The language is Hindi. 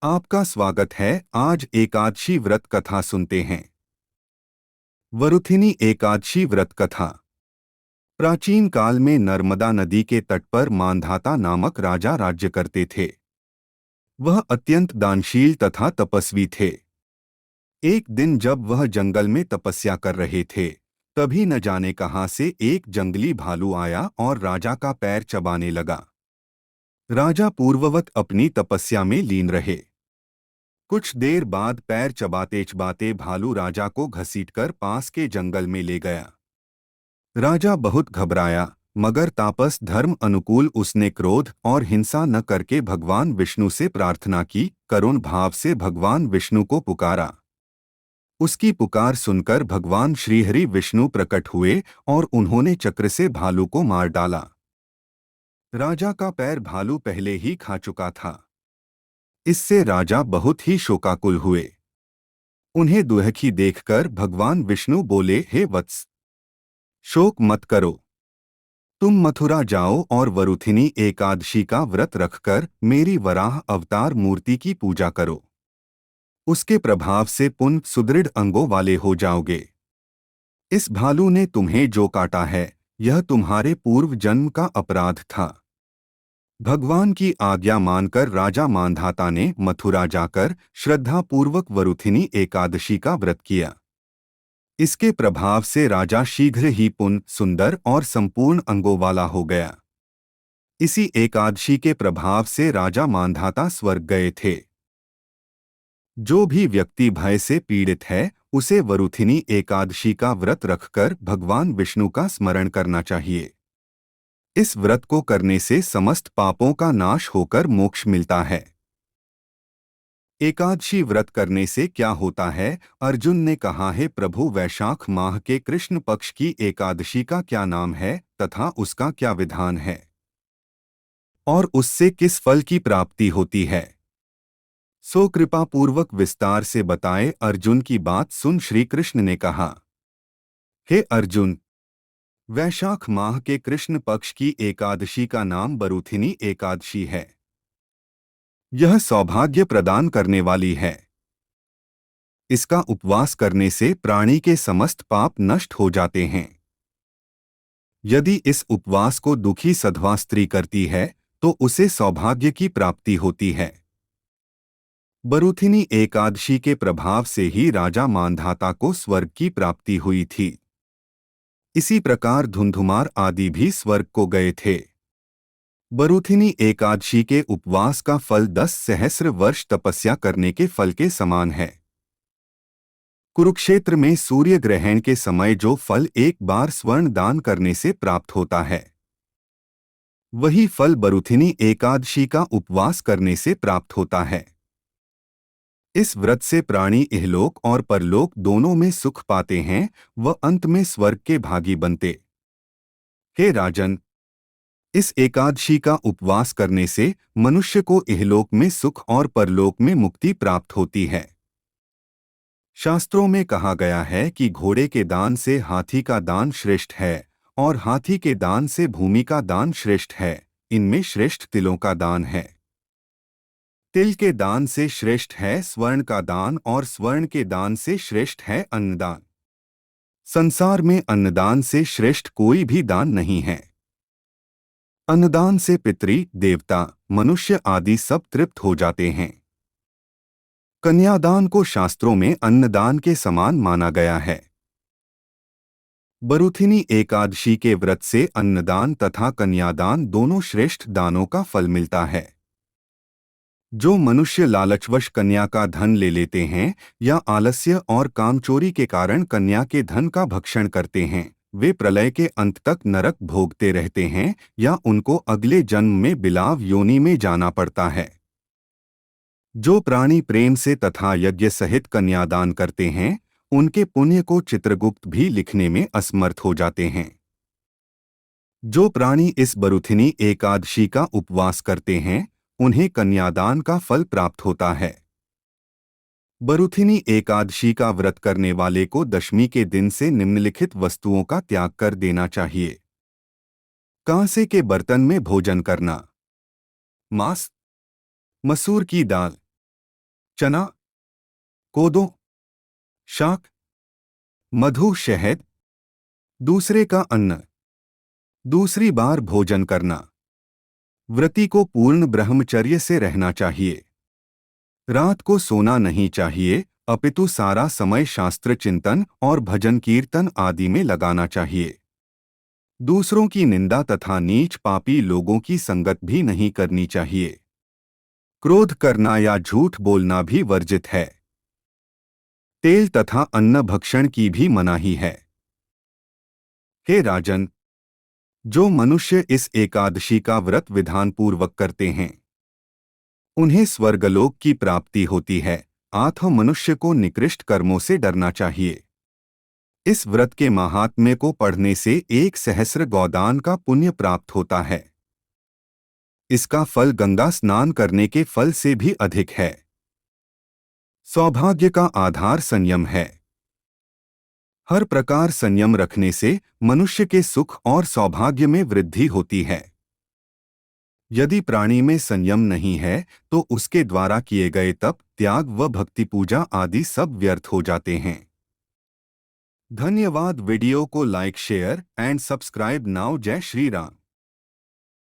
आपका स्वागत है। आज एकादशी व्रत कथा सुनते हैं। वरुथिनी एकादशी व्रत कथा। प्राचीन काल में नर्मदा नदी के तट पर मांधाता नामक राजा राज्य करते थे। वह अत्यंत दानशील तथा तपस्वी थे। एक दिन जब वह जंगल में तपस्या कर रहे थे, तभी न जाने कहां से एक जंगली भालू आया और राजा का पैर चबाने लगा। राजा पूर्ववत अपनी तपस्या में लीन रहे। कुछ देर बाद पैर चबाते चबाते भालू राजा को घसीटकर पास के जंगल में ले गया। राजा बहुत घबराया, मगर तापस धर्म अनुकूल उसने क्रोध और हिंसा न करके भगवान विष्णु से प्रार्थना की। करुण भाव से भगवान विष्णु को पुकारा। उसकी पुकार सुनकर भगवान श्रीहरि विष्णु प्रकट हुए और उन्होंने चक्र से भालू को मार डाला। राजा का पैर भालू पहले ही खा चुका था। इससे राजा बहुत ही शोकाकुल हुए। उन्हें दुखी देखकर भगवान विष्णु बोले, हे वत्स, शोक मत करो। तुम मथुरा जाओ और वरुथिनी एकादशी का व्रत रखकर मेरी वराह अवतार मूर्ति की पूजा करो। उसके प्रभाव से पुण्य सुदृढ़ अंगों वाले हो जाओगे। इस भालू ने तुम्हें जो काटा है, यह तुम्हारे पूर्व जन्म का अपराध था। भगवान की आज्ञा मानकर राजा मांधाता ने मथुरा जाकर श्रद्धापूर्वक वरुथिनी एकादशी का व्रत किया। इसके प्रभाव से राजा शीघ्र ही पुण्य, सुंदर और संपूर्ण अंगों वाला हो गया। इसी एकादशी के प्रभाव से राजा मांधाता स्वर्ग गए थे। जो भी व्यक्ति भय से पीड़ित है, उसे वरुथिनी एकादशी का व्रत रखकर भगवान विष्णु का स्मरण करना चाहिए। इस व्रत को करने से समस्त पापों का नाश होकर मोक्ष मिलता है। एकादशी व्रत करने से क्या होता है? अर्जुन ने कहा, है प्रभु, वैशाख माह के कृष्ण पक्ष की एकादशी का क्या नाम है तथा उसका क्या विधान है और उससे किस फल की प्राप्ति होती है? सो कृपा पूर्वक विस्तार से बताए। अर्जुन की बात सुन श्री कृष्ण ने कहा, हे अर्जुन, वैशाख माह के कृष्ण पक्ष की एकादशी का नाम वरुथिनी एकादशी है। यह सौभाग्य प्रदान करने वाली है। इसका उपवास करने से प्राणी के समस्त पाप नष्ट हो जाते हैं। यदि इस उपवास को दुखी सधवा स्त्री करती है तो उसे सौभाग्य की प्राप्ति होती है। वरुथिनी एकादशी के प्रभाव से ही राजा मांधाता को स्वर्ग की प्राप्ति हुई थी। इसी प्रकार धुंधुमार आदि भी स्वर्ग को गए थे। वरुथिनी एकादशी के उपवास का फल 10 सहस्र वर्ष तपस्या करने के फल के समान है। कुरुक्षेत्र में सूर्य ग्रहण के समय जो फल एक बार स्वर्ण दान करने से प्राप्त होता है, वही फल वरुथिनी एकादशी का उपवास करने से प्राप्त होता है। इस व्रत से प्राणी इहलोक और परलोक दोनों में सुख पाते हैं, व अंत में स्वर्ग के भागी बनते। हे राजन, इस एकादशी का उपवास करने से मनुष्य को इहलोक में सुख और परलोक में मुक्ति प्राप्त होती है। शास्त्रों में कहा गया है कि घोड़े के दान से हाथी का दान श्रेष्ठ है और हाथी के दान से भूमि का दान श्रेष्ठ है। इनमें श्रेष्ठ तिलों का दान है। तिल के दान से श्रेष्ठ है स्वर्ण का दान और स्वर्ण के दान से श्रेष्ठ है अन्नदान। संसार में अन्नदान से श्रेष्ठ कोई भी दान नहीं है। अन्नदान से पितरी, देवता, मनुष्य आदि सब तृप्त हो जाते हैं। कन्यादान को शास्त्रों में अन्नदान के समान माना गया है। वरुथिनी एकादशी के व्रत से अन्नदान तथा कन्यादान दोनों श्रेष्ठ दानों का फल मिलता है। जो मनुष्य लालचवश कन्या का धन ले लेते हैं या आलस्य और कामचोरी के कारण कन्या के धन का भक्षण करते हैं, वे प्रलय के अंत तक नरक भोगते रहते हैं या उनको अगले जन्म में बिलाव योनि में जाना पड़ता है। जो प्राणी प्रेम से तथा यज्ञ सहित कन्यादान करते हैं, उनके पुण्य को चित्रगुप्त भी लिखने में असमर्थ हो जाते हैं। जो प्राणी इस वरुथिनी एकादशी का उपवास करते हैं, उन्हें कन्यादान का फल प्राप्त होता है। वरुथिनी एकादशी का व्रत करने वाले को दशमी के दिन से निम्नलिखित वस्तुओं का त्याग कर देना चाहिए। कांसे के बर्तन में भोजन करना, मांस, मसूर की दाल, चना, कोदो, शाक, मधु, शहद, दूसरे का अन्न, दूसरी बार भोजन करना। व्रती को पूर्ण ब्रह्मचर्य से रहना चाहिए। रात को सोना नहीं चाहिए, अपितु सारा समय शास्त्र चिंतन और भजन कीर्तन आदि में लगाना चाहिए। दूसरों की निंदा तथा नीच पापी लोगों की संगत भी नहीं करनी चाहिए। क्रोध करना या झूठ बोलना भी वर्जित है। तेल तथा अन्न भक्षण की भी मनाही है। हे राजन, जो मनुष्य इस एकादशी का व्रत विधानपूर्वक करते हैं उन्हें स्वर्गलोक की प्राप्ति होती है। आत्म मनुष्य को निकृष्ट कर्मों से डरना चाहिए। इस व्रत के महात्म्य को पढ़ने से 1,000 गौदान का पुण्य प्राप्त होता है। इसका फल गंगा स्नान करने के फल से भी अधिक है। सौभाग्य का आधार संयम है। हर प्रकार संयम रखने से मनुष्य के सुख और सौभाग्य में वृद्धि होती है। यदि प्राणी में संयम नहीं है तो उसके द्वारा किए गए तप, त्याग व भक्ति पूजा आदि सब व्यर्थ हो जाते हैं। धन्यवाद। वीडियो को like, share and subscribe now. जय श्री राम।